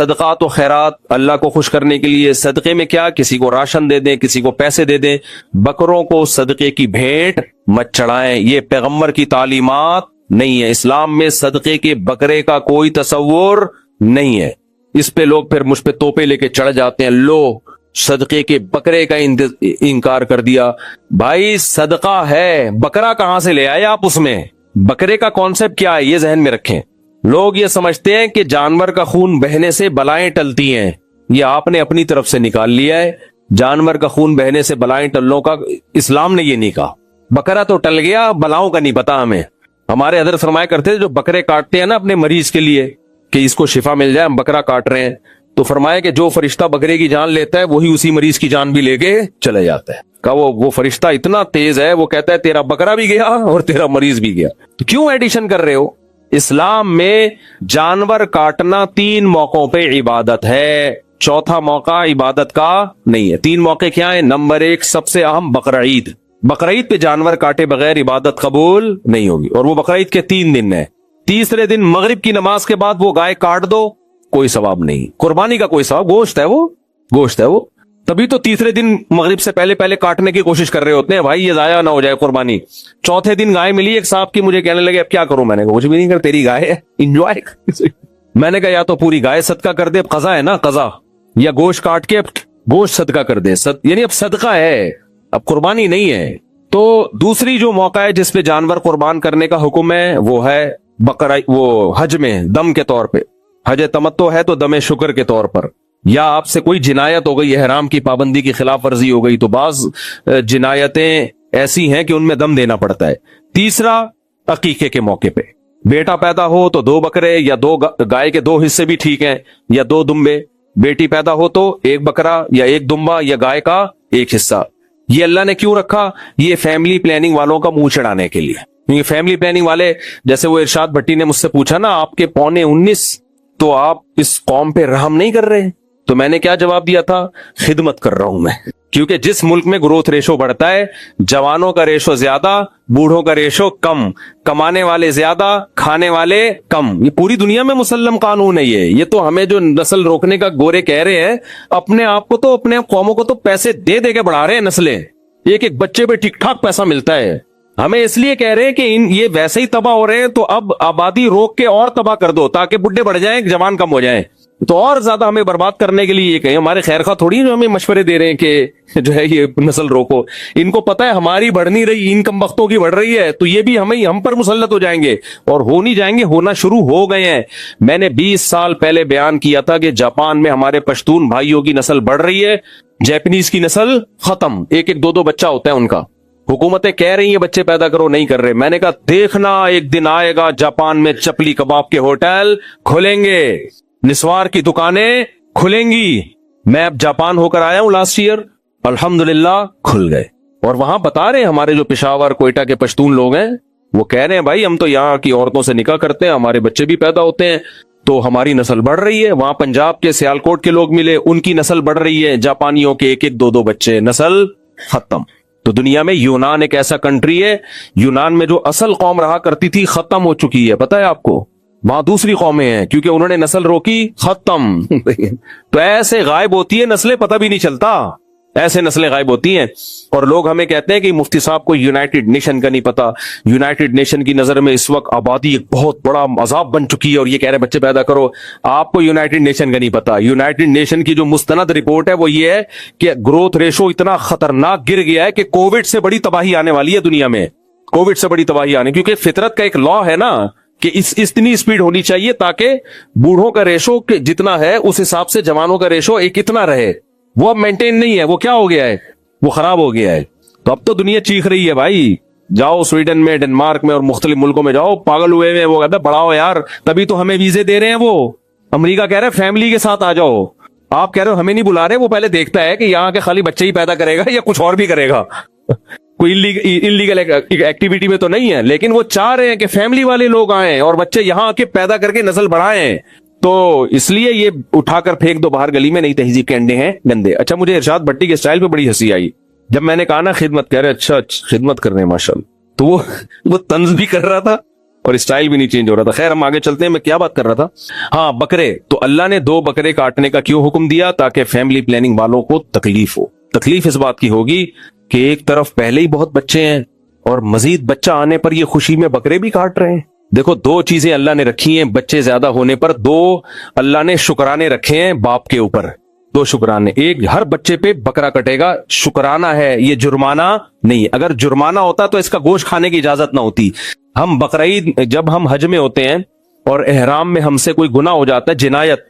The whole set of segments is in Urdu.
صدقات و خیرات اللہ کو خوش کرنے کے لیے صدقے میں کیا، کسی کو راشن دے دیں، کسی کو پیسے دے دیں، بکروں کو صدقے کی بھیٹ مت چڑھائیں، یہ پیغمبر کی تعلیمات نہیں ہے۔ اسلام میں صدقے کے بکرے کا کوئی تصور نہیں ہے۔ اس پہ لوگ پھر مجھ پہ توپے لے کے چڑھ جاتے ہیں، لو صدقے کے بکرے کا انکار کر دیا۔ بھائی صدقہ ہے، بکرا کہاں سے لے آئے آپ؟ اس میں بکرے کا کانسیپٹ کیا ہے یہ ذہن میں رکھیں۔ لوگ یہ سمجھتے ہیں کہ جانور کا خون بہنے سے بلائیں ٹلتی ہیں، یہ آپ نے اپنی طرف سے نکال لیا ہے۔ جانور کا خون بہنے سے بلائیں ٹلنے کا اسلام نے یہ نہیں کہا۔ بکرا تو ٹل گیا، بلاؤں کا نہیں پتا ہمیں۔ ہمارے حضرت فرمایا کرتے تھے جو بکرے کاٹتے ہیں نا اپنے مریض کے لیے کہ اس کو شفا مل جائے، ہم بکرا کاٹ رہے ہیں، تو فرمایا کہ جو فرشتہ بکرے کی جان لیتا ہے وہی اسی مریض کی جان بھی لے کے چلے جاتا ہے۔ کہ وہ فرشتہ اتنا تیز ہے، وہ کہتا ہے تیرا بکرا بھی گیا اور تیرا مریض بھی گیا۔ تو کیوں ایڈیشن کر رہے ہو؟ اسلام میں جانور کاٹنا 3 موقعوں پہ عبادت ہے، چوتھا موقع عبادت کا نہیں ہے۔ 3 موقع کیا ہیں؟ نمبر 1 سب سے اہم بقرعید، بقرعید پہ جانور کاٹے بغیر عبادت قبول نہیں ہوگی، اور وہ بقرعید کے 3 دن ہے۔ تیسرے دن مغرب کی نماز کے بعد وہ گائے کاٹ دو، کوئی ثواب نہیں، قربانی کا کوئی ثواب، گوشت ہے وہ، تبھی تو تیسرے دن مغرب سے پہلے کاٹنے کی کوشش کر رہے ہوتے ہیں بھائی یہ ضائع نہ ہو جائے قربانی۔ چوتھے دن گائے ملی ایک صاحب کی، مجھے کہنے لگے اب کیا کروں؟ میں نے کہا کچھ بھی نہیں کر، تیری گائے ہے، انجوائے۔ میں نے کہا یا تو پوری گائے صدقہ کر دے، قضا ہے نا قضا، یا گوشت کاٹ کے گوشت صدقہ کر دے، یعنی اب صدقہ ہے، اب قربانی نہیں ہے۔ تو دوسری جو موقع ہے جس پہ جانور قربان کرنے کا حکم ہے وہ ہے بقرہ، وہ حج میں دم کے طور پہ، حج تمتع ہے تو دم شکر کے طور پر، یا آپ سے کوئی جنایت ہو گئی، احرام کی پابندی کی خلاف ورزی ہو گئی، تو بعض جنایتیں ایسی ہیں کہ ان میں دم دینا پڑتا ہے۔ تیسرا عقیقے کے موقع پہ، بیٹا پیدا ہو تو 2 بکرے یا 2 گائے کے 2 حصے بھی ٹھیک ہیں، یا 2 دمبے، بیٹی پیدا ہو تو 1 بکرا یا 1 دمبا یا گائے کا 1 حصہ۔ یہ اللہ نے کیوں رکھا؟ یہ فیملی پلاننگ والوں کا منہ چڑھانے کے لیے، کیونکہ فیملی پلاننگ والے، جیسے وہ ارشاد بھٹی نے مجھ سے پوچھا نا آپ کے 19.25 تو آپ اس قوم پہ رحم نہیں کر رہے، تو میں نے کیا جواب دیا تھا؟ خدمت کر رہا ہوں میں، کیونکہ جس ملک میں گروتھ ریشو بڑھتا ہے، جوانوں کا ریشو زیادہ، بوڑھوں کا ریشو کم، کمانے والے زیادہ، کھانے والے کم، یہ پوری دنیا میں مسلم قانون ہے۔ یہ تو ہمیں جو نسل روکنے کا گورے کہہ رہے ہیں، اپنے آپ کو تو، اپنے قوموں کو تو پیسے دے دے کے بڑھا رہے ہیں نسلیں، ایک بچے پہ ٹھیک ٹھاک پیسہ ملتا ہے۔ ہمیں اس لیے کہہ رہے ہیں کہ یہ ویسے ہی تباہ ہو رہے ہیں، تو اب آبادی روک کے اور تباہ کر دو تاکہ بڈھے بڑھ جائیں، جوان کم ہو جائیں، تو اور زیادہ ہمیں برباد کرنے کے لیے یہ کہیں۔ ہمارے خیر خواہ تھوڑی جو ہمیں مشورے دے رہے ہیں کہ جو ہے یہ نسل روکو، ان کو پتہ ہے ہماری بڑھ نہیں رہی، ان کم بختوں کی بڑھ رہی ہے، تو یہ بھی ہم پر مسلط ہو جائیں گے، اور ہو نہیں جائیں گے، ہونا شروع ہو گئے ہیں۔ میں نے 20 سال پہلے بیان کیا تھا کہ جاپان میں ہمارے پشتون بھائیوں کی نسل بڑھ رہی ہے، جاپنیز کی نسل ختم، 1-2 بچہ ہوتا ہے ان کا، حکومتیں کہہ رہی ہیں بچے پیدا کرو، نہیں کر رہے۔ میں نے کہا دیکھنا ایک دن آئے گا جاپان میں چپلی کباب کے ہوٹل کھلیں گے، نسوار کی دکانیں کھلیں گی۔ میں اب جاپان ہو کر آیا ہوں لاسٹ ایئر، الحمدللہ کھل گئے، اور وہاں بتا رہے ہیں ہمارے جو پشاور کوئٹہ کے پشتون لوگ ہیں، وہ کہہ رہے ہیں بھائی ہم تو یہاں کی عورتوں سے نکاح کرتے ہیں، ہمارے بچے بھی پیدا ہوتے ہیں، تو ہماری نسل بڑھ رہی ہے۔ وہاں پنجاب کے سیالکوٹ کے لوگ ملے، ان کی نسل بڑھ رہی ہے، جاپانیوں کے 1-2 بچے، نسل ختم۔ تو دنیا میں یونان ایک ایسا کنٹری ہے، یونان میں جو اصل قوم رہا کرتی تھی ختم ہو چکی ہے، پتہ ہے آپ کو؟ وہاں دوسری قومیں ہیں، کیونکہ انہوں نے نسل روکی، ختم۔ تو ایسے غائب ہوتی ہے نسلیں، پتہ بھی نہیں چلتا، ایسے نسلیں غائب ہوتی ہیں۔ اور لوگ ہمیں کہتے ہیں کہ مفتی صاحب کو یونائٹڈ نیشن کا نہیں پتا، یونائٹڈ نیشن کی نظر میں اس وقت آبادی ایک بہت بڑا عذاب بن چکی ہے، اور یہ کہہ رہے ہیں بچے پیدا کرو۔ آپ کو یونائٹڈ نیشن کا نہیں پتا، یونائٹڈ نیشن کی جو مستند رپورٹ ہے وہ یہ ہے کہ گروتھ ریشو اتنا خطرناک گر گیا ہے کہ کووڈ سے بڑی تباہی آنے والی ہے دنیا میں، کووڈ سے بڑی تباہی آنے، کیونکہ فطرت کا ایک لا ہے نا کہ اتنی سپیڈ ہونی چاہیے تاکہ بوڑھوں کا ریشو جتنا ہے اس حساب سے جوانوں کا ریشو ایک اتنا رہے، وہ اب مینٹین نہیں ہے، وہ کیا ہو گیا ہے، وہ خراب ہو گیا ہے۔ تو اب تو دنیا چیخ رہی ہے بھائی، جاؤ سویڈن میں، ڈنمارک میں اور مختلف ملکوں میں جاؤ، پاگل ہوئے میں، وہ کہتا ہے بڑھاؤ یار، تبھی تو ہمیں ویزے دے رہے ہیں۔ وہ امریکہ کہہ رہے ہیں فیملی کے ساتھ آ جاؤ، آپ کہہ رہے ہو ہمیں نہیں بلا رہے، وہ پہلے دیکھتا ہے کہ یہاں کے خالی بچے ہی پیدا کرے گا یا کچھ اور بھی کرے گا، کوئی انلیگل ایکٹیویٹی میں تو نہیں ہے، لیکن وہ چاہ رہے ہیں کہ فیملی والے لوگ آئیں اور بچے یہاں آ کے پیدا کر کے نسل بڑھائیں۔ تو اس لیے یہ اٹھا کر پھینک دو باہر گلی میں، نہیں تہذیب کے انڈے ہیں گندے۔ اچھا مجھے ارشاد بھٹی کے اسٹائل پہ بڑی ہنسی آئی جب میں نے کہا نا خدمت، کہہ رہے اچھا خدمت کر رہے ہیں ماشاءاللہ، تو وہ طنز بھی کر رہا تھا اور اسٹائل بھی نہیں چینج ہو رہا تھا. خیر ہم آگے چلتے ہیں. میں کیا بات کر رہا تھا؟ ہاں بکرے. تو اللہ نے 2 بکرے کاٹنے کا کیوں حکم دیا؟ تاکہ فیملی پلاننگ والوں کو تکلیف ہو. تکلیف اس بات کی ہوگی کہ ایک طرف پہلے ہی بہت بچے ہیں اور مزید بچہ آنے پر یہ خوشی میں بکرے بھی کاٹ رہے ہیں. دیکھو 2 چیزیں اللہ نے رکھی ہیں بچے زیادہ ہونے پر. 2 اللہ نے شکرانے رکھے ہیں باپ کے اوپر. 2 شکرانے. ایک ہر بچے پہ بکرا کٹے گا، شکرانہ ہے، یہ جرمانہ نہیں. اگر جرمانہ ہوتا تو اس کا گوشت کھانے کی اجازت نہ ہوتی. ہم بقرعید جب ہم حج میں ہوتے ہیں اور احرام میں ہم سے کوئی گناہ ہو جاتا ہے،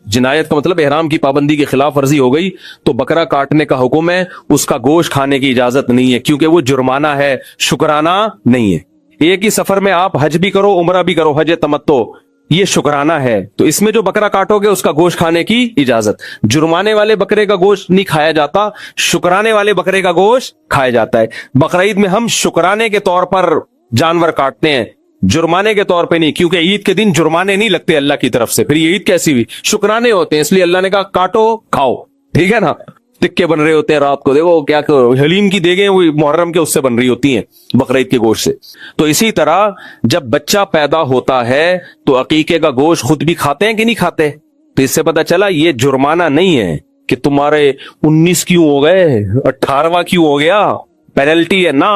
جنایت کا مطلب احرام کی پابندی کی خلاف ورزی ہو گئی، تو بکرا کاٹنے کا حکم ہے. اس کا گوشت کھانے کی اجازت نہیں ہے کیونکہ وہ جرمانہ ہے، شکرانہ نہیں ہے. ایک ہی سفر میں آپ حج بھی کرو عمرہ بھی کرو، حج تمتع، یہ شکرانہ ہے. تو اس میں جو بکرا کاٹو گے اس کا گوشت کھانے کی اجازت. جرمانے والے بکرے کا گوشت نہیں کھایا جاتا، شکرانے والے بکرے کا گوشت کھایا جاتا ہے. بقرعید میں ہم شکرانے کے طور پر جانور کاٹتے ہیں، جرمانے کے طور پہ نہیں، کیونکہ عید کے دن جرمانے نہیں لگتے اللہ کی طرف سے. پھر یہ عید کیسی ہوئی؟ شکرانے ہوتے ہیں، اس لیے اللہ نے کہا کاٹو کھاؤ. ٹھیک ہے نا؟ ٹکے بن رہے ہوتے ہیں رات کو، دیکھو کیا حلیم کی دیگیں وہ محرم کے اس سے بن رہی ہوتی ہیں بقرعید کے گوشت سے. تو اسی طرح جب بچہ پیدا ہوتا ہے تو عقیقے کا گوشت خود بھی کھاتے ہیں کہ نہیں کھاتے؟ تو اس سے پتا چلا یہ جرمانہ نہیں ہے کہ تمہارے 19 کیوں ہو گئے، 18واں کیوں ہو گیا، پینلٹی ہے نا.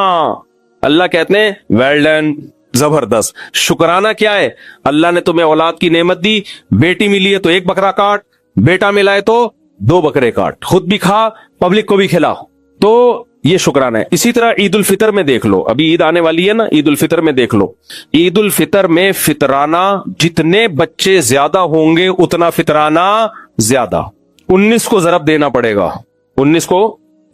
اللہ کہتے ہیں ویل ڈن، زبردست. شکرانہ کیا ہے؟ اللہ نے تمہیں اولاد کی نعمت دی، بیٹی ملی ہے تو 1 بکرا کاٹ، بیٹا ملا ہے تو 2 بکرے کاٹ، خود بھی کھا پبلک کو بھی کھلا. تو یہ شکرانہ ہے. اسی طرح عید الفطر میں دیکھ لو، ابھی عید آنے والی ہے نا، عید الفطر میں دیکھ لو. عید الفطر میں فطرانہ جتنے بچے زیادہ ہوں گے اتنا فطرانہ زیادہ. 19 کو ضرب دینا پڑے گا، 19 کو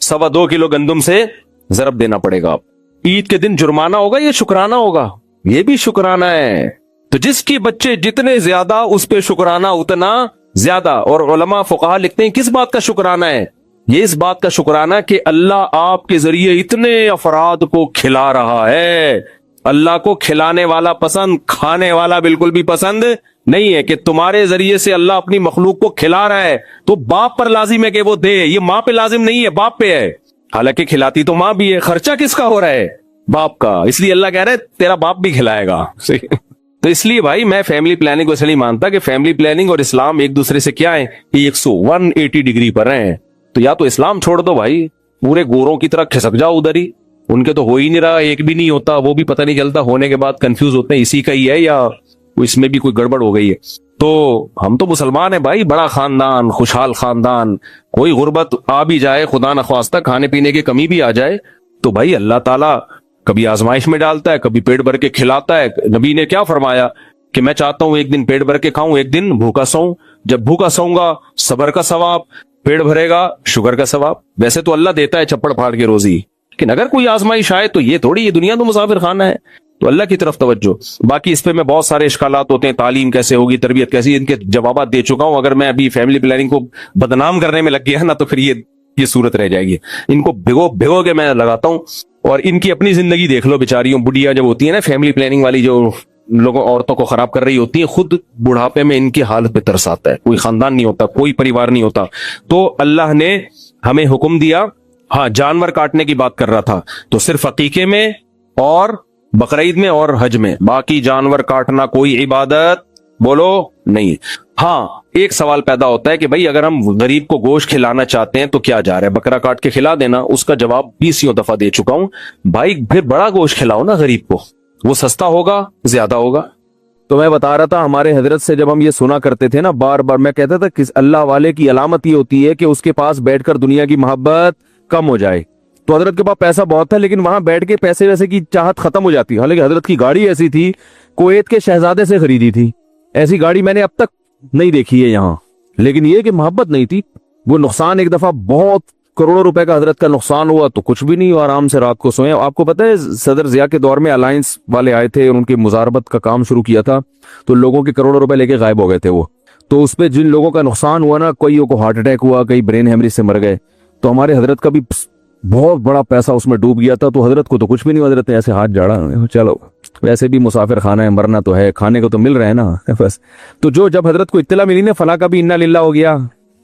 2.25 کلو گندم سے ضرب دینا پڑے گا. عید کے دن جرمانہ ہوگا یا شکرانہ ہوگا؟ یہ بھی شکرانہ ہے. تو جس کی بچے جتنے زیادہ اس پہ شکرانہ اتنا زیادہ. اور علماء فقہا لکھتے ہیں کس بات کا شکرانہ ہے؟ یہ اس بات کا شکرانہ کہ اللہ آپ کے ذریعے اتنے افراد کو کھلا رہا ہے. اللہ کو کھلانے والا پسند، کھانے والا بالکل بھی پسند نہیں ہے. کہ تمہارے ذریعے سے اللہ اپنی مخلوق کو کھلا رہا ہے تو باپ پر لازم ہے کہ وہ دے. یہ ماں پہ لازم نہیں ہے، باپ پہ ہے. حالانکہ کھلاتی تو ماں بھی ہے، خرچہ کس کا ہو رہا ہے؟ باپ کا. اس لیے اللہ کہہ رہا ہے تیرا باپ بھی کھلائے گا. تو اس لیے بھائی میں فیملی پلاننگ کو اس لیے مانتا کہ فیملی پلاننگ اور اسلام ایک دوسرے سے کیا ہے، 180 ڈگری پر ہیں. تو یا تو اسلام چھوڑ دو بھائی، پورے گوروں کی طرح کھسک جاؤ ادھر ہی. ان کے تو ہو ہی نہیں رہا، ایک بھی نہیں ہوتا، وہ بھی پتہ نہیں چلتا، ہونے کے بعد کنفیوز ہوتے ہیں اسی کا ہی ہے یا اس میں بھی کوئی گڑبڑ ہو گئی ہے. تو ہم تو مسلمان ہیں بھائی، بڑا خاندان، خوشحال خاندان. کوئی غربت آ بھی جائے، خدا نخواستہ کھانے پینے کی کمی بھی آ جائے، تو بھائی اللہ تعالیٰ کبھی آزمائش میں ڈالتا ہے، کبھی پیٹ بھر کے کھلاتا ہے. نبی نے کیا فرمایا کہ میں چاہتا ہوں ایک دن پیٹ بھر کے کھاؤں، ایک دن بھوکا سوؤں. جب بھوکا سوؤں گا صبر کا ثواب، پیٹ بھرے گا شکر کا ثواب. ویسے تو اللہ دیتا ہے چپڑ پھاڑ کے روزی، لیکن اگر کوئی آزمائش آئے تو یہ تھوڑی، یہ دنیا تو مسافر خانہ ہے. تو اللہ کی طرف توجہ. باقی اس پہ میں بہت سارے اشکالات ہوتے ہیں، تعلیم کیسے ہوگی، تربیت کیسی، ان کے جوابات دے چکا ہوں. اگر میں ابھی فیملی پلاننگ کو بدنام کرنے میں لگ گیا نا تو پھر یہ صورت رہ جائے گی. ان کو بھگو کے میں لگاتا ہوں. اور ان کی اپنی زندگی دیکھ لو بیچاریوں، بڑھیا جب ہوتی ہے نا فیملی پلاننگ والی، جو لوگوں عورتوں کو خراب کر رہی ہوتی ہیں، خود بڑھاپے میں ان کی حالت پہ ترس آتا ہے. کوئی خاندان نہیں ہوتا، کوئی پریوار نہیں ہوتا. تو اللہ نے ہمیں حکم دیا. ہاں جانور کاٹنے کی بات کر رہا تھا، تو صرف عقیقے میں اور بقرعید میں اور حج میں، باقی جانور کاٹنا کوئی عبادت بولو نہیں. ہاں ایک سوال پیدا ہوتا ہے کہ بھائی اگر ہم غریب کو گوشت کھلانا چاہتے ہیں تو کیا جا رہا ہے، بکرا کاٹ کے کھلا دینا؟ اس کا جواب 20 دفعہ دے چکا ہوں بھائی. پھر بڑا گوشت کھلاؤ نا غریب کو، وہ سستا ہوگا، زیادہ ہوگا. تو میں بتا رہا تھا ہمارے حضرت سے جب ہم یہ سنا کرتے تھے نا بار بار، میں کہتا تھا کہ اللہ والے کی علامت یہ ہوتی ہے کہ اس کے پاس بیٹھ کر دنیا کی محبت کم ہو جائے. تو حضرت کے پاس پیسہ بہت تھا لیکن وہاں بیٹھ کے پیسے ویسے کی چاہت ختم ہو جاتی. حالانکہ حضرت کی گاڑی ایسی تھی، کویت کے شہزادے سے خریدی تھی. ایسی گاڑی میں نے اب تک نہیں دیکھی ہے یہاں. لیکن یہ کہ محبت نہیں تھی. وہ نقصان ایک دفعہ بہت کروڑوں روپے کا حضرت کا نقصان ہوا تو کچھ بھی نہیں، آرام سے رات کو سوئے. آپ کو پتہ ہے صدر ضیاء کے دور میں الائنس والے آئے تھے اور ان کی مزاربت کا کام شروع کیا تھا، تو لوگوں کے کروڑوں روپے لے کے غائب ہو گئے تھے وہ. تو اس پہ جن لوگوں کا نقصان ہوا نا، کوئی کو ہارٹ اٹیک ہوا، کئی برین ہیمریج سے مر گئے. تو ہمارے حضرت کا بھی بہت بڑا پیسہ اس میں ڈوب گیا تھا. تو حضرت کو تو کچھ بھی نہیں، حضرت نے ایسے ہاتھ جاڑا، چلو ویسے بھی مسافر خانہ ہے، مرنا تو ہے، کھانے کو تو مل رہا ہے نا بس. تو جب حضرت کو اطلاع ملی نا، فلاں کا بھی انا للہ ہو گیا.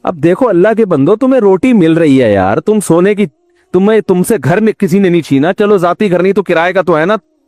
اب دیکھو اللہ کے بندو، تمہیں روٹی مل رہی ہے یار، تم سونے کی، تم سے گھر میں کسی نے نہیں چھینا. چلو ذاتی گھر نہیں تو کرائے کا تو ہے نا،